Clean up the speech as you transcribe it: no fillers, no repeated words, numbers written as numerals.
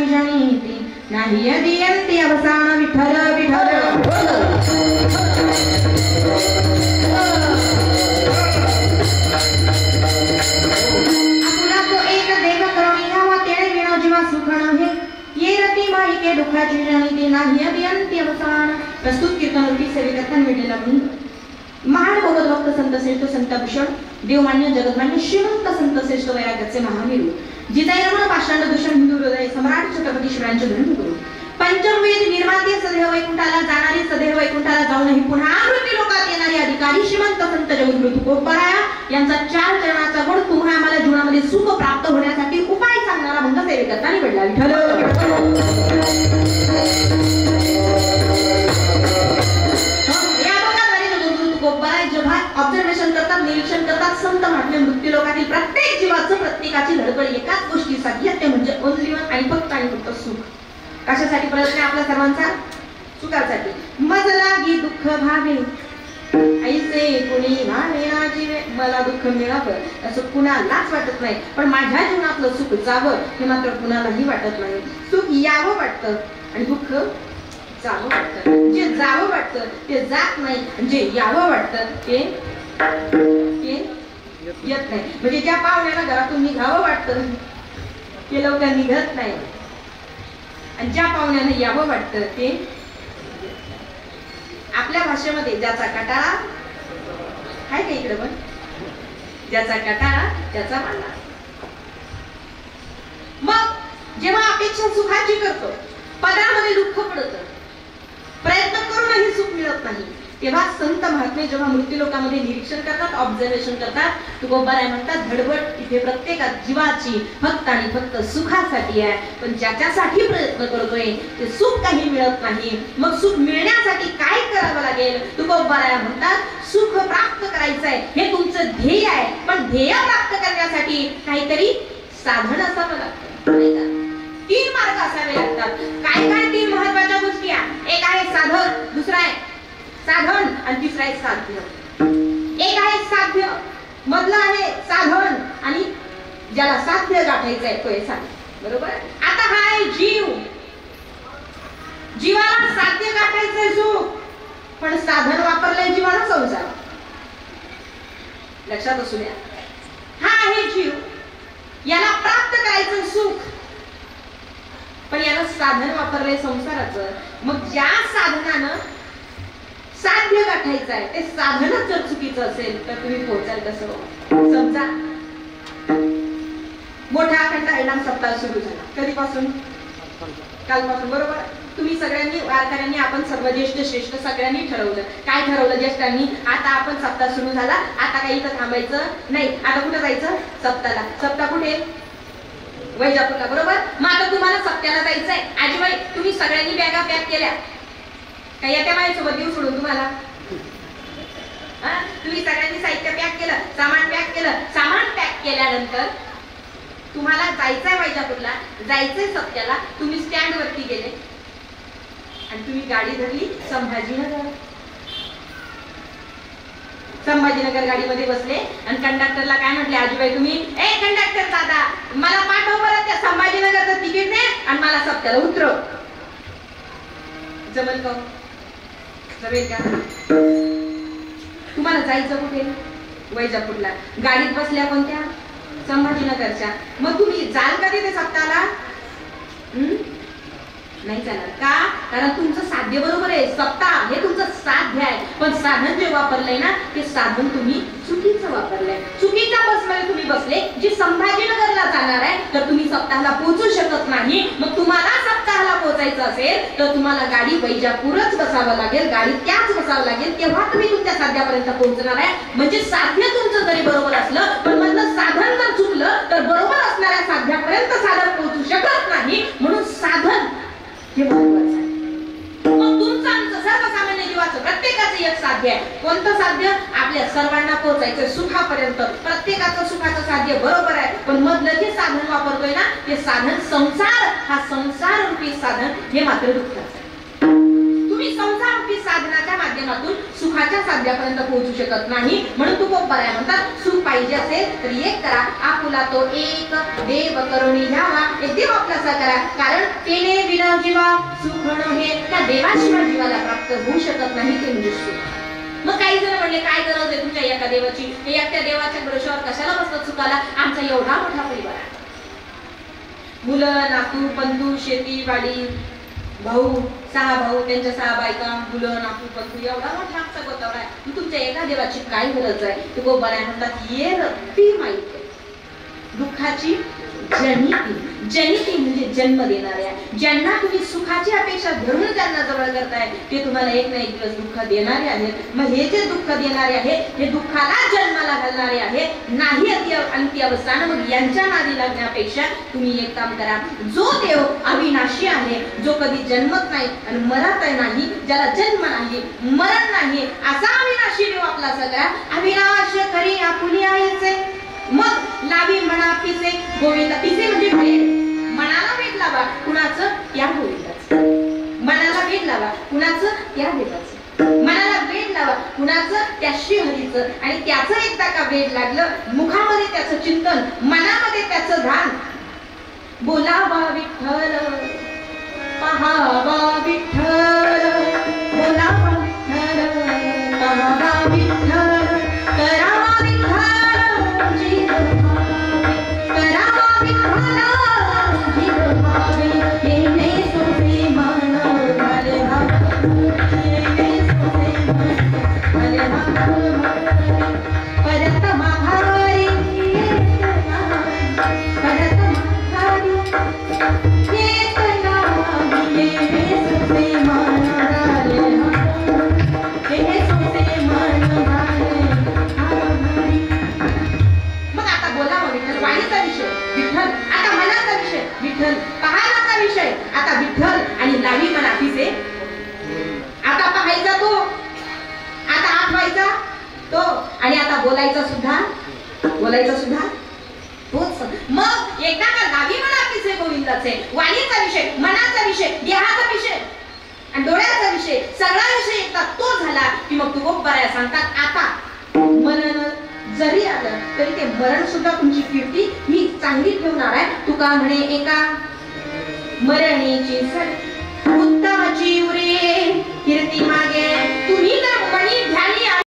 जाणीती नाही यदियंती अवसान विठ्ठल विठ्ठल आपुला तो एक देव करुणी हवा तेणे विणो जीवा सुखण हे ये रती माईके दुःखाची जाणीती नाही यदियंती अवसान. प्रस्तुत कीर्तनरूपी सेविकर्थन मिळलेला म्हणून महान भगवत भक्त संत श्रेष्ठ संत भूषण देवमान्य जगतमान्य श्रीमंत संत श्रेष्ठ वैराग्याचे महावीरू जिजाई रमण पाषांड दूषण हिंदू हृदय सम्राट छत्रपती शिवरायांचे धर्मगुरु पंचमवेद निर्माते सदैव वैकुंठाला जाणारे सदैव वैकुंठाला जाऊनही पुन्हा मृत्यू लोकात येणारे अधिकारी श्रीमंत संत जगद्गुरु तुकोबराया यांचा 4 चरणाचा गुण तुम्हा आम्हाला जीवनामध्ये सुख प्राप्त होण्यासाठी उपाय सांगणारा भक्त सेविकता निवडला. ऑब्झर्वेशन करतात निरीक्षण करतात संत महात्मे मृत्यू लोकातील प्रत्येक जीवाचं प्रत्येकाची धडपड एकाच गोष्टीसाठी ते म्हणजे ओनली वन आणि फक्त सुख. कशासाठी प्रयत्न आपल्या सर्वांचा सुखासाठी. मज लागी दुःख भावे ऐसे कोणी भावे ना जीवे. मला दुःख मिळावं असं कुणालाच वाटत नाही पण माझ्या जीवनातलं सुख जावं हे मात्र कुणालाही वाटत नाही. सुख यावं वाटतं आणि दुःख जावं वाटतं. जे जावं वाटतं ते जात नाही जे यावं वाटतं ते येत नाही. म्हणजे ज्या पाहुण्याला घरातून निघावं वाटतं ते लवकर निघत नाही आणि ज्या पाहुण्याने यावं वाटतं ते आपल्या भाषेमध्ये ज्याचा कटाळा आहे का इकडे पण ज्याचा कटाळा त्याचा मांडा. मग जेव्हा अपेक्षा सुखाची करतो पदामध्ये दुःख पडतं प्रयत्न करूनही सुख मिळत नाही तेव्हा संत महात्मे जेव्हा मृत्यू लोकांमध्ये निरीक्षण करतात ऑब्झर्वेशन करतात तुकोबराय म्हणतात धडपड इथे प्रत्येक जीवाची फक्त आणि फक्त सुखासाठी आहे पण ज्याच्यासाठी प्रयत्न करतोय ते सुख काही मिळत नाही. मग सुख मिळण्यासाठी काय करावं लागेल तुकोबराय म्हणतात सुख प्राप्त करायचं आहे हे तुमचं ध्येय आहे पण ध्येय प्राप्त करण्यासाठी काहीतरी साधन असावं लागतं. 3 मार्ग असावे लागतात. काय काय 3 महत्त्वाच्या गोष्टी आहेत. एक आहे साधन दुसरा आहे साधन आणि तिसरा आहे साध्य. एक आहे साध्य मधलं आहे साधन आणि ज्याला साध्य गाठायचं आहे तो आहे साध्य. बरोबर. आता हा आहे जीव. जीवाला साध्य गाठायचंय सुख पण साधन वापरलंय जीवाला संसार. लक्षात असू द्या. हा आहे जीव याला प्राप्त करायचं सुख पण याला साधन वापरलंय संसाराचं. मग ज्या साधनानं साध्य गाठायचं आहे ते साधनच जर चुकीचं असेल तर तुम्ही पोहोचाल कसं. समजा मोठा अखंड हरिनाम सप्ताह सुरू झाला कधीपासून कालपासून. बरोबर. तुम्ही सगळ्यांनी वारकऱ्यांनी आपण सर्व ज्येष्ठ श्रेष्ठ सगळ्यांनी ठरवलं. काय ठरवलं ज्येष्ठांनी आता आपण सप्ताह सुरू झाला आता काही इथं थांबायचं नाही. आता कुठे जायचं सप्ताहला. सप्ताह कुठे वैजापूरला. बरोबर. मग आता तुम्हाला सप्त्याला जायचंय. आजीबाई तुम्ही सगळ्यांनी बॅगा पॅक केल्या काही येत्या माझ्यासोबत देऊ सोडून तुम्हाला. तुम्ही सगळ्यांनी साहित्य पॅक केलं सामान पॅक केलं. सामान पॅक केल्यानंतर तुम्हाला जायचंय वैजापूरला जायचंय सप्त्याला. तुम्ही स्टँड वरती गेले आणि तुम्ही गाडी धरली संभाजीनगर. संभाजीनगर गाडीमध्ये बसले आणि कंडक्टरला काय म्हटले आजीबाई तुम्ही ए कंडक्टर दादा मला पाठव बरं त्या संभाजीनगरचं तिकीट दे आणि मला सप्त्याला उतरव. जमेल का. जमेल का. तुम्हाला जायचं कुठे वैजापूरला. गाडीत बसल्या कोणत्या संभाजीनगरच्या. मग तुम्ही जाल कधी ते सप्ताहाला नाही जाणार का कारण तुमचं साध्य बरोबर आहे. सप्ताह हे तुमचं साध्य आहे पण साधन जे वापरलंय ना ते साधन तुम्ही चुकीचं वापरलंय. चुकीच्या बसमध्ये तुम्ही बसले जी संभाजीनगरला जाणार आहे तर तुम्ही सप्ताहाला पोहोचू शकत नाही. मग तुम्हाला सप्ताहाला पोहोचायचं असेल तर तुम्हाला गाडी वैजापूरच बसावं लागेल. गाडी त्याच बसावं लागेल तेव्हा तुम्ही तुमच्या साध्यापर्यंत पोहोचणार आहे. म्हणजे साध्य तुमचं जरी बरोबर असलं पण मधलं साधन जर चुकलं तर बरोबर असणाऱ्या साध्यापर्यंत साधन पोहोचू शकत नाही. म्हणून साधन हे महत्वाचं आहे. मग तुमचं आमचं सर्वसामान्य जीवाचं प्रत्येकाचं एक साध्य आहे. कोणतं साध्य आपल्या सर्वांना पोहोचायचं सुखापर्यंत. प्रत्येकाचं सुखाचं साध्य बरोबर आहे पण मधलं जे साधन वापरतोय ना ते साधन संसार हा संसार रूपी साधन हे मात्र दुःखाचं आहे. तुम्ही संसार रूपी साधनाच्या माध्यमातून सुख सुखाच्या साध्यापर्यंत पोहोचू शकत नाही. म्हणून तुकोबराया म्हणतात सुख पाहिजे असेल तर एक करा, आपुला तो एक देव करुणी घ्यावा. एक देव आपलासा करा, कारण तेने विना जीवा सुख हे त्या देवाशिवाय जीवाला प्राप्त होऊ शकत नाही. ते म्हणजे सुख. मग काही जण म्हणले काय गरज आहे तुमच्या एका देवाची, हे एकट्या देवाच्या भरोश्यावर कशाला बसतात सुखाला? आमचा एवढा मोठा परिवार आहे, मुलं नातू बंधू शेती वाडी, भाऊ 6 भाऊ, त्यांच्या 6 बायका, मुलं नातू बंधू, एवढा मोठा आमचा गोतावळा आहे. मग तुमच्या एका देवाची काय गरज आहे? ते गोबराया म्हणतात ये रत्ती माहिती दुःखाची जनिती. जनिती म्हणजे जन्म देणाऱ्या, ज्यांना तुम्ही सुखाची अपेक्षा धरून ज्यांना जवळ करताय ते तुम्हाला एक ना एक दिवस दुःख देणारे आहेत. मग हे जे दुःख देणारे आहेत हे दुःखाला जन्माला घालणारे आहेत, नाही अंती अवस्थान. मग यांच्या नादी लागण्यापेक्षा तुम्ही एक काम करा, जो देव अविनाशी आहे, जो कधी जन्मत नाही आणि मरत नाही, ज्याला जन्म नाही मरण नाही, असा अविनाशी देव आपला सगळा अविनाश खरी आपुली आहेचे. मग लावी म्हणा पिसे गोविंद. पिसे म्हणजे भेट, मनाला भेट लावा कुणाचं? त्या गोविंदाचं. मनाला भेट लावा कुणाचं? त्या देवाचं. मनाला भेट लावा कुणाचं? त्या श्रीहरीचं. आणि त्याचं एकदा का भेट लागलं, मुखामध्ये त्याचं चिंतन, मनामध्ये त्याचं ध्यान, बोलावा विठ्ठल पहावा विठ्ठल, बोलावा विठ्ठल पहावा विठ्ठल, करावा बोलायचा सुद्धा तोच. मग एकदा का लावी म्हणा पिसे गोविंदाचे, वाणीचा विषय, मनाचा विषय, देहाचा विषय आणि डोळ्याचा विषय, सगळा विषय एकदा तो झाला की मग तुकोबराया सांगतात आता मरण जरी आलं तरी ते मरण सुद्धा तुमची कीर्ती मी चांगली ठेवणार आहे. तुका म्हणे एका मरणीची उत्तमची